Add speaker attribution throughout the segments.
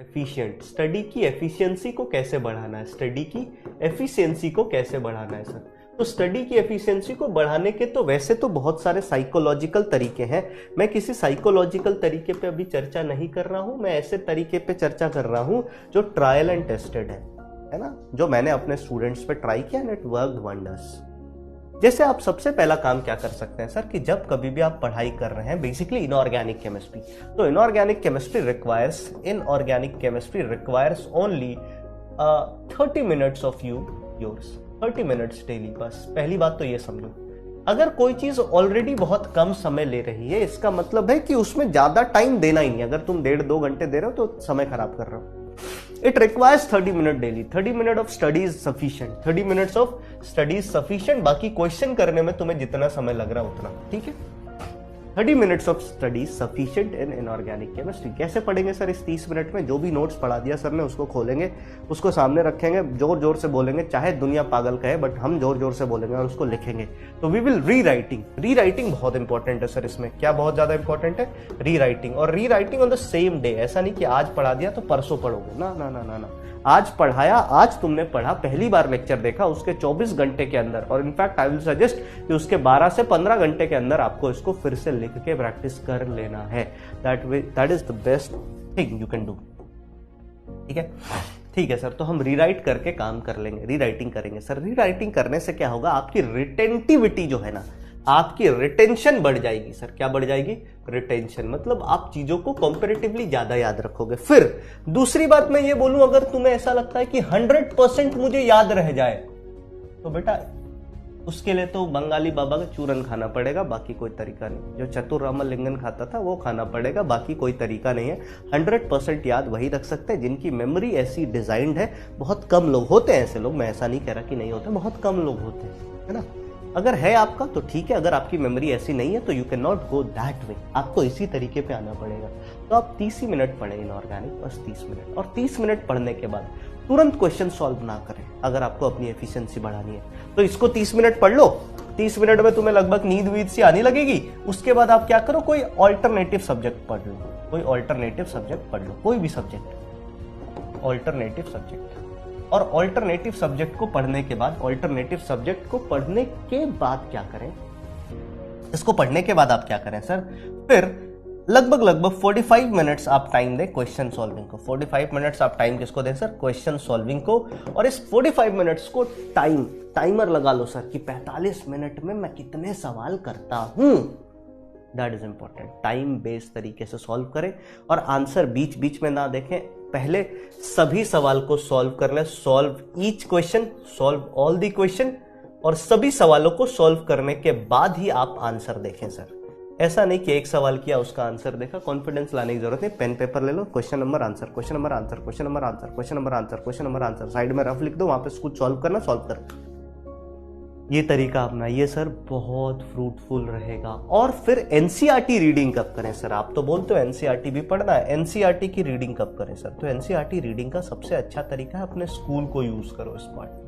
Speaker 1: Efficient, study की efficiency को कैसे बढ़ाना है, स्टडी की एफिशिएंसी को कैसे बढ़ाना है सर। तो स्टडी की एफिशिएंसी को बढ़ाने के तो वैसे तो बहुत सारे साइकोलॉजिकल तरीके हैं, मैं किसी साइकोलॉजिकल तरीके पे अभी चर्चा नहीं कर रहा हूं, मैं ऐसे तरीके पे चर्चा कर रहा हूं जो ट्रायल एंड टेस्टेड है ना, जो मैंने अपने स्टूडेंट्स पे ट्राई किया एंड इट वर्कड वंडर्स। जैसे आप सबसे पहला काम क्या कर सकते हैं सर कि जब कभी भी आप पढ़ाई कर रहे हैं बेसिकली इनऑर्गेनिक केमिस्ट्री, तो inorganic chemistry requires only 30 minutes of yours, 30 minutes daily. बस पहली बात तो ये समझो, अगर कोई चीज ऑलरेडी बहुत कम समय ले रही है इसका मतलब है कि उसमें ज्यादा टाइम देना ही नहीं। अगर तुम 1.5-2 घंटे दे रहे हो तो समय खराब कर रहे हो। It requires 30 minutes daily. 30 minutes of study is sufficient. 30 minutes of study is sufficient. बाकी क्वेश्चन करने में तुम्हें जितना समय लग रहा है उतना, ठीक है। 30 minutes of study is sufficient in inorganic chemistry. कैसे पढ़ेंगे सर इस 30 मिनट में? जो भी नोट्स पढ़ा दिया सर ने उसको खोलेंगे, उसको सामने रखेंगे, जोर जोर से बोलेंगे, चाहे दुनिया पागल कहे बट हम जोर जोर से बोलेंगे और उसको लिखेंगे। तो वी विल रीराइटिंग बहुत इंपॉर्टेंट है सर। इसमें क्या बहुत ज्यादा इंपॉर्टेंट है? रीराइटिंग। और rewriting on the same day, ऐसा नहीं कि आज पढ़ा दिया तो परसों पढ़ोगे, ना ना ना ना ना। आज पढ़ाया, आज तुमने पढ़ा, पहली बार लेक्चर देखा, उसके 24 घंटे के अंदर, और इनफैक्ट आई विल सजेस्ट कि उसके 12 से 15 घंटे के अंदर आपको इसको फिर से लिख के प्रैक्टिस कर लेना है। That is the best thing you can do. ठीक है सर। तो हम रीराइट करके काम कर लेंगे, रीराइटिंग करेंगे सर। रीराइटिंग करने से क्या होगा, आपकी रिटेंटिविटी जो है ना, आपकी रिटेंशन बढ़ जाएगी सर। क्या बढ़ जाएगी? रिटेंशन। मतलब आप चीजों को कंपैरेटिवली ज्यादा याद रखोगे। फिर दूसरी बात मैं ये बोलूं, अगर तुम्हें ऐसा लगता है कि 100% मुझे याद रह जाए, तो बेटा उसके लिए तो बंगाली बाबा का चूरन खाना पड़ेगा, बाकी कोई तरीका नहीं। जो चतुर रामलिंगन खाता था वो खाना पड़ेगा, बाकी कोई तरीका नहीं है। 100% याद वही रख सकते हैं जिनकी मेमोरी ऐसी डिजाइंड है। बहुत कम लोग होते हैं ऐसे लोग, मैं ऐसा नहीं कह रहा कि नहीं होते, बहुत कम लोग होते हैं, है ना। अगर है आपका तो ठीक है, अगर आपकी मेमोरी ऐसी नहीं है तो you can not go that way, आपको इसी तरीके पे आना पड़ेगा। तो आप 30 ही मिनट पढ़ें इनऑर्गेनिक, बस 30 मिनट। और 30 मिनट पढ़ने के बाद तुरंत क्वेश्चन सॉल्व ना करें। अगर आपको अपनी एफिशिएंसी बढ़ानी है तो इसको 30 मिनट पढ़ लो। 30 मिनट में तुम्हें लगभग नींद वीद सी आने लगेगी। उसके बाद आप क्या करो, कोई ऑल्टरनेटिव सब्जेक्ट पढ़ लो, कोई ऑल्टरनेटिव सब्जेक्ट पढ़ लो, कोई भी सब्जेक्ट, ऑल्टरनेटिव सब्जेक्ट। और ऑल्टरनेटिव सब्जेक्ट को पढ़ने के बाद, क्या करें, इसको पढ़ने के बाद आप क्या करें सर, फिर लगभग 45 मिनट्स आप टाइम दें क्वेश्चन सॉल्विंग को। 45 मिनट्स आप टाइम किसको दें सर? क्वेश्चन सॉल्विंग को। और इस 45 मिनट्स को टाइमर लगा लो सर कि 45 मिनट में मैं कितने सवाल करता हूं। That is important. Time based तरीके से सॉल्व करें और आंसर बीच बीच में ना देखें। पहले सभी सवाल को सॉल्व कर लें, solve each question, solve all the question, और सभी सवालों को सॉल्व करने के बाद ही आप आंसर देखें सर। ऐसा नहीं कि एक सवाल किया उसका आंसर देखा। कॉन्फिडेंस लाने की जरूरत नहीं। पेन पेपर ले लो, question number answer, question number answer, question number answer, question number answer, question number answer, side में रफ लिख दो, वहां पे कुछ सॉल्व करना, सॉल्व कर। ये तरीका अपनाइए सर, बहुत फ्रूटफुल रहेगा। और फिर एनसीईआरटी रीडिंग कब करें सर? आप तो बोलते हो एनसीईआरटी भी पढ़ना है, एनसीईआरटी की रीडिंग कब करें सर? तो एनसीईआरटी रीडिंग का सबसे अच्छा तरीका है अपने स्कूल को यूज करो इस पार्ट में।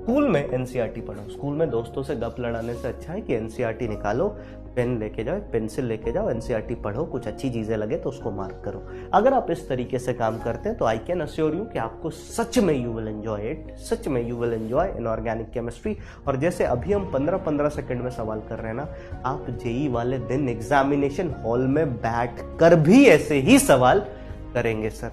Speaker 1: स्कूल में एनसीईआरटी पढ़ो। स्कूल में दोस्तों से गप लड़ाने से अच्छा है कि एनसीईआरटी निकालो, पेन लेके जाओ, पेंसिल लेके जाओ, एनसीईआरटी पढ़ो, कुछ अच्छी चीजें लगे तो उसको मार्क करो। अगर आप इस तरीके से काम करते हैं तो आई कैन अश्योर यू कि आपको सच में यू विल एंजॉय इट, सच में you will enjoy inorganic chemistry. और जैसे अभी हम 15-15 सेकंड में सवाल कर रहे हैं ना, आप जेईई वाले दिन एग्जामिनेशन हॉल में बैठ कर भी ऐसे ही सवाल करेंगे सर।